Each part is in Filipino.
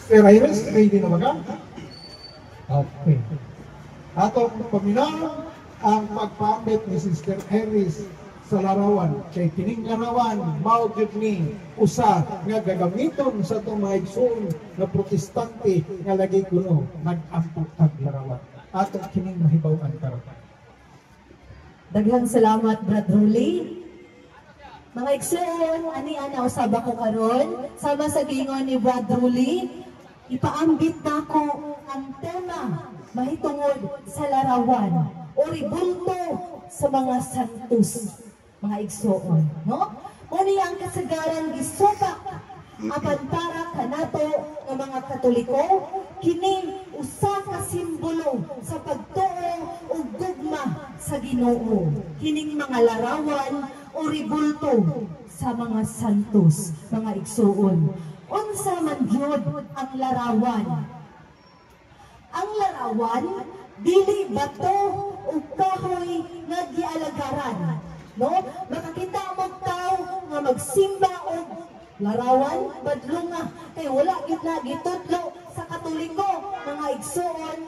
Sister Iris, ready na ba ka? Okay. Atong paminaw ang pagpamit ni Sister Iris sa larawan. Kay kining larawan, mao gyud ni usa nga gagamiton sa itong mga igsoon nga protestante nga lagi kuno nag-ampot tag larawan. Atong kining mahibaw-an karon. Daghang salamat, Brad Rolly. Mga igsoon, ani-ana usab ako karon sama sa gingon ni Brad Rolly. Ipaambit na ko ang tema mahitungod sa larawan o ribulto sa mga santos, mga igsoon, no? Muni ang kasagaran gisupak apan para kanato ng mga Katoliko, kini usa ka simbolo sa pagtuo ug gugma sa Ginoo. Kining mga larawan o ribulto sa mga santos, mga igsoon. Unsa man gyud ang larawan? Ang larawan dili bato o kahoy nga gialagaran, no? Makakita mo tao nga magsimba og larawan badlunga kay wala gid na gitudlo sa Katoliko, mga igsoon,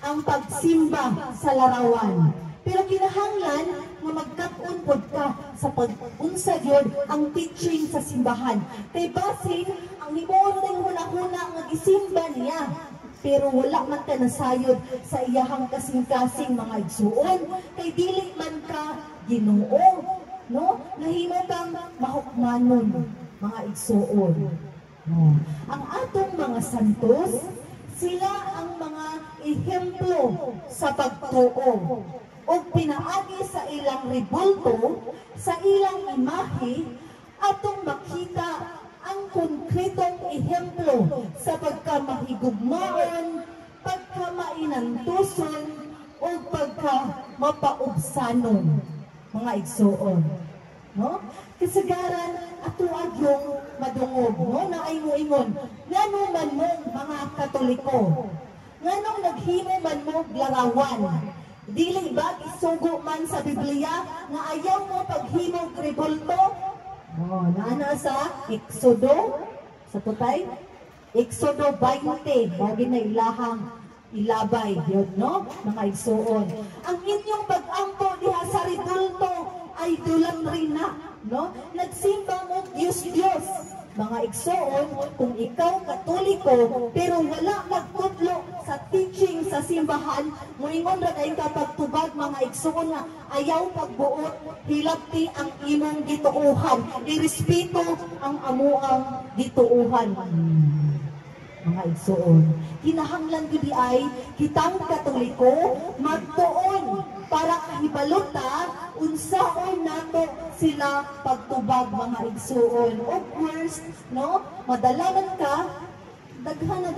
ang pagsimba sa larawan. Pero kinahanglan nga magkat-on pod ka sa pag-unsa gyud ang teaching sa simbahan. Kay basin ang himuon ning huna-huna nga gisimba niya, pero wala man ka nasayod sa iyahang kasing-kasing, mga igsuon, kay dili man ka Ginoo, no? Nahimo kang mahukmanon, mga igsuon. No. Ang atong mga santos, sila ang mga ehemplo sa pagtuo o pinaagi sa ilang ribulto, sa ilang imahe, atong makita ang konkretong ehemplo sa pagkamahigugmaon, pagkamainantuson, o pagkamapaubsanon, mga igsoon. No? Kasagaran ato agyong madungog, no? Na ay moingon, ngano man mo mga Katoliko, nganong naghimo man mo larawan, dili ba isugo man sa Biblia nga ayaw mo paghimog ribulto? Oh, naana sa Exodo, sa tutay, Exodo 20, bagay na ilahang ilabay, yun, no? Mga igsoon. Ang inyong pag-ampo diha sa ribulto ay dulang rin na, no? Nagsimba mo Diyos. Mga igsoon, kung ikaw Katoliko, pero wala magtudlo sa teaching sa simbahan, moingon ra kay kapagtubag, mga igsoon, nga ayaw pagbuot, hilapti ang imong gituuhan, irespeto ang amuang gituuhan. Mga igsoon, kinahanglan gyud ay kitang Katoliko magtuon para kahibalota unsaon nato sila pagtubag, mga igsoon. Of course, no, madalaman ka, daghan na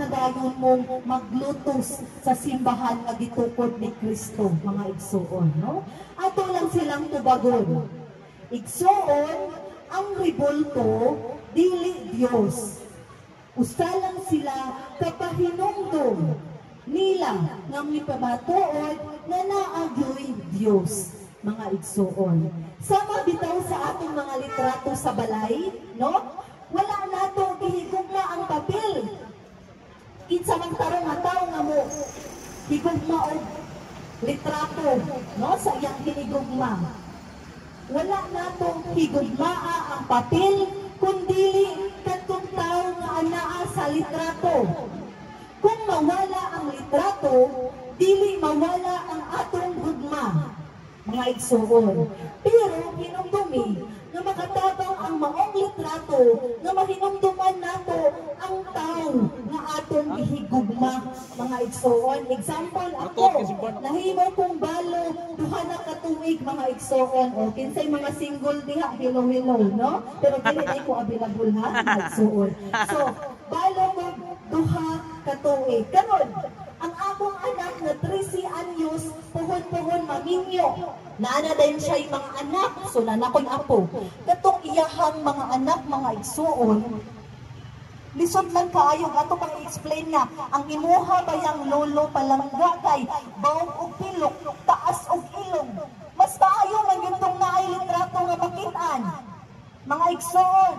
dayon mong maglutos sa simbahan nga gitukod ni Kristo, mga igsoon, no? Ato lang silang tubagon. Igsoon, ang ribulto dili Dios. Usa lang sila kapahinungdom nila nga mipamatuod na naagyoy Dios, mga igsoon. Sama bitaw sa atong mga litrato sa balay, no? Wala nato gihigugma ang papel. Kinsa man tarong nga tawo nga mo higugma og litrato, no, sa iyang hinigugma. Wala natong higugmaa ang papel, kundili katong tao nga anaa sa litrato. Kung mawala ang litrato, dili mawala ang atong gugma, mga igsoon. Pero hinumdumi na makatabang ang maong litrato, na mahinumduman nato ang tao nga atong gihigugma, mga igsoon. Example, ako, nahimo kong balo, duha na katuig, mga igsoon. O, kinsay mga single diha, hello, no? Pero dili na ko available, ha, mga igsoon. So, balo ko duha katuig. Karon, ang akong anak na 13 anyos, puhon-puhon maminyo. Naana din siya yung mga anak, so nanakoy apo. Katong iyahang mga anak, mga igsuon, lisod lang kaayo, ato pang i-explain nga, ang imuha bayang lolo palangga kay baog og pilok, taas og ilong. Mas maayo man yung tong naay litrato nga makitaan. Mga igsuon,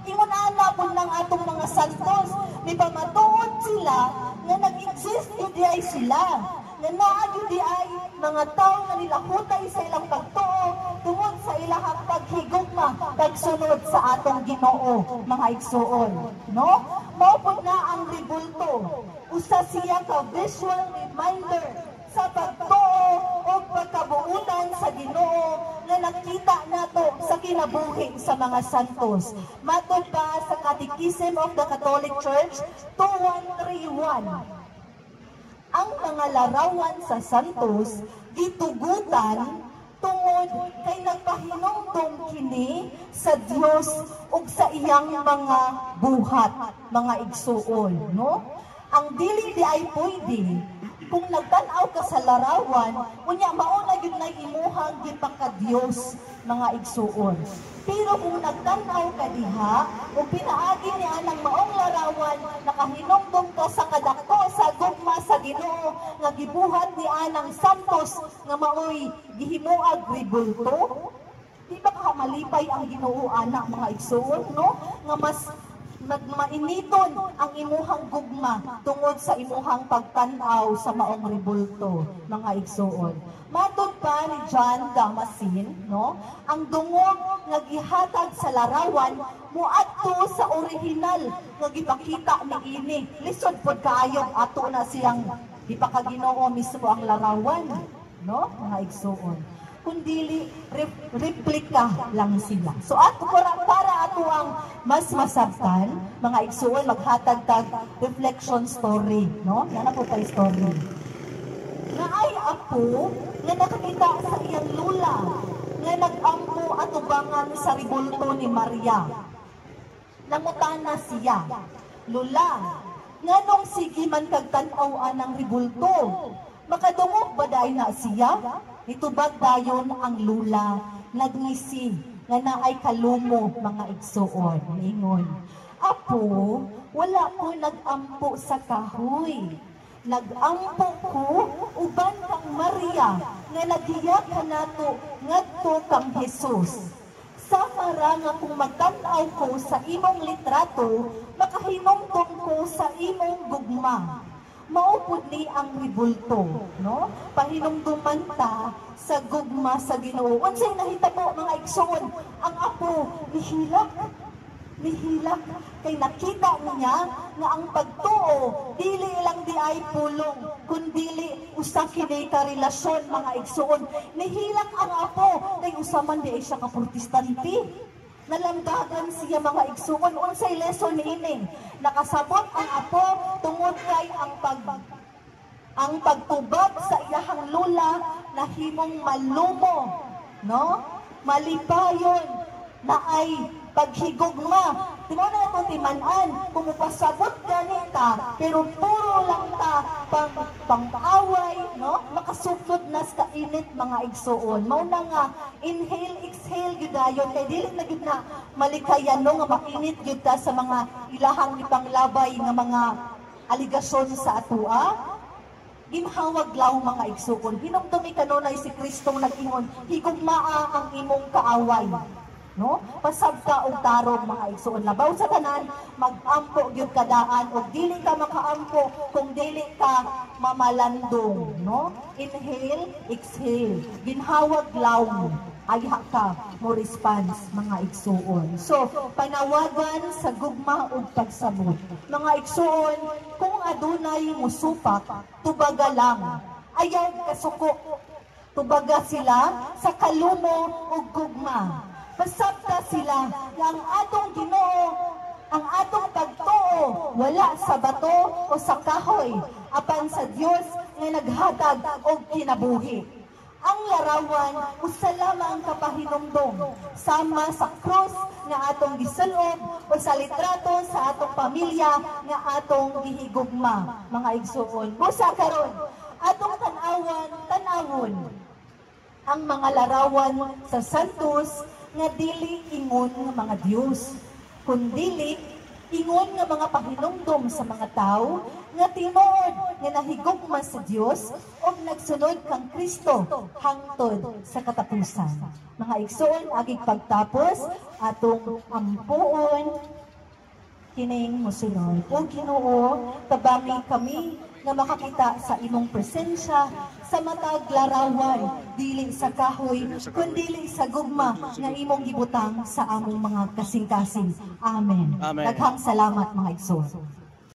Ingon ana po ng atong mga santos, may pamatuod sila nga nag-exist yun di ay sila. Nga naa yun di ay mga tao nga nilahutay sa ilang pagtuo tungod sa ilahang paghigugma, pagsunod sa atong Ginoo, mga igsuon. No? Maupod na ang ribulto. Usa siya ka visual reminder sa pagtuo o pagkabuutan sa Ginoo nga nakita nato sa kinabuhi sa mga santos. Matod pa sa Catechism of the Catholic Church 2131. Ang mga larawan sa santos gitugutan tungod kay nagpahinumdom kini sa Dios ug sa iyang mga buhat, mga igsuon, no? Ang dili di ay pwede kung nagtan-aw ka sa larawan, unya mao na gyud na imuhang gipaka-Dios, mga igsuon. Pero kung nagtan-aw ka diha o pinaagi ni anang maong larawan, nakahinumdom ka sa kadako sa gugma sa Ginoo nga gibuhat ni anang santos nga maoy gihimuag ribulto, di ba ka malipay ang Ginoo anak, mga igsuon, no? Nga mas mainiton ang imuhang gugma tungod sa imuhang pagtanaw sa maong ribulto, mga igsuon. Matod pa ni John Damascene, no? Ang dungog nga gihatag sa larawan muadto sa orihinal nga gipakita niini. Lisod pod kaayo ato na siyang gipakaginoo mismo ang larawan, no? Mga igsuon. Kundili replika lang sila. So ato para ato ang mas masabtan, mga igsuon, maghatag tag reflection story, no? Yan po kay story. Na ay apo nga nakakita sa iyang lula nga nag-ampo atubangan sa ribulto ni Maria. Nangutana siya, Lula, nganong sige man kagtan-aw anang ribulto? Makadungog ba dahil na siya? Nitubag dayon ang lula, nagngisi, nga naay kalumo, mga igsuon. Ingon, Apo, wala ko nag-ampo sa kahoy. Nag-ampo ko, uban kang Maria, nga naghiyak ka nato, ngadto kang Jesus. Sa para nga kung magtanaw ko sa imong litrato, makahinumdom ko sa imong gugma. Maupod ni ang ribulto, no? Pahinumduman ta sa gugma sa Ginoo. Unsay nahitabo, mga igsoon, ang apo nihilak kay nakita niya nga ang pagtuo dili lang di ay pulong kundili usa kini ka relasyon, mga igsoon. Nihilak ang apo kay usaman di ay siya ka protestante. Nalamdagan siya, mga igsuon. Unsay lesson niini? Nakasabot ang apo tungod kay ang pagtubag sa iyahang lula nahimong malumo, no? Malipayon na ay paghigugma. Timo na ito timanan, kung pasabot ganita, pero puro lang ta pang-away, no? Makasuplod na sa kainit, mga igsuon. Mao na nga, inhale, exhale, yudayon, kay dili na yun na malikayan, no? Nga makinit yun ta sa mga ilahang ipanglabay nga mga aligasyon sa atua. Ginhawag law, mga igsuon. Hinumdumi kanunay si Kristong nag-ingon, higugmaa ang imong kaaway. No? Pasabta og tarong, mga igsuon. Labaw sa tanan, mag-ampo gyud kadaan og dili ka makaampo kung dili ka mamalandong, no? Inhale, exhale. Ginhawag law, ayha ka mo response, mga igsuon. So, panawagan sa gugma ug pagsabot. Mga igsuon, kung adunay musupak, tubaga lang. Ayaw kasuko. Tubaga sila sa kalumo ug gugma. Pasabta sila na ang atong Ginoo, ang atong pagtuo, wala sa bato o sa kahoy, apan sa Dios nga naghatag og kinabuhi. Ang larawan, usa lamang kapahinumdom, sama sa krus nga atong gisulob o sa litrato sa atong pamilya nga atong gihigugma, mga igsuon. Busa karon, atong tanawon ang mga larawan sa santos nga dili ingon nga mga Dios, kundili ingon nga mga pahinumdom sa mga tao nga tinuod nga nahigugma sa Dios ug nagsunod kang Kristo hangtod sa katapusan. Mga igsoon, agig pagtapos atong ampuon kining mosunod. O Ginoo, tabangi kami nga makakita sa imong presensya sa matag larawan, dili sa kahoy, kundi sa gugma nga imong gibutang sa among mga kasing-kasing. Amen. Amen. Daghang salamat mga igsoon.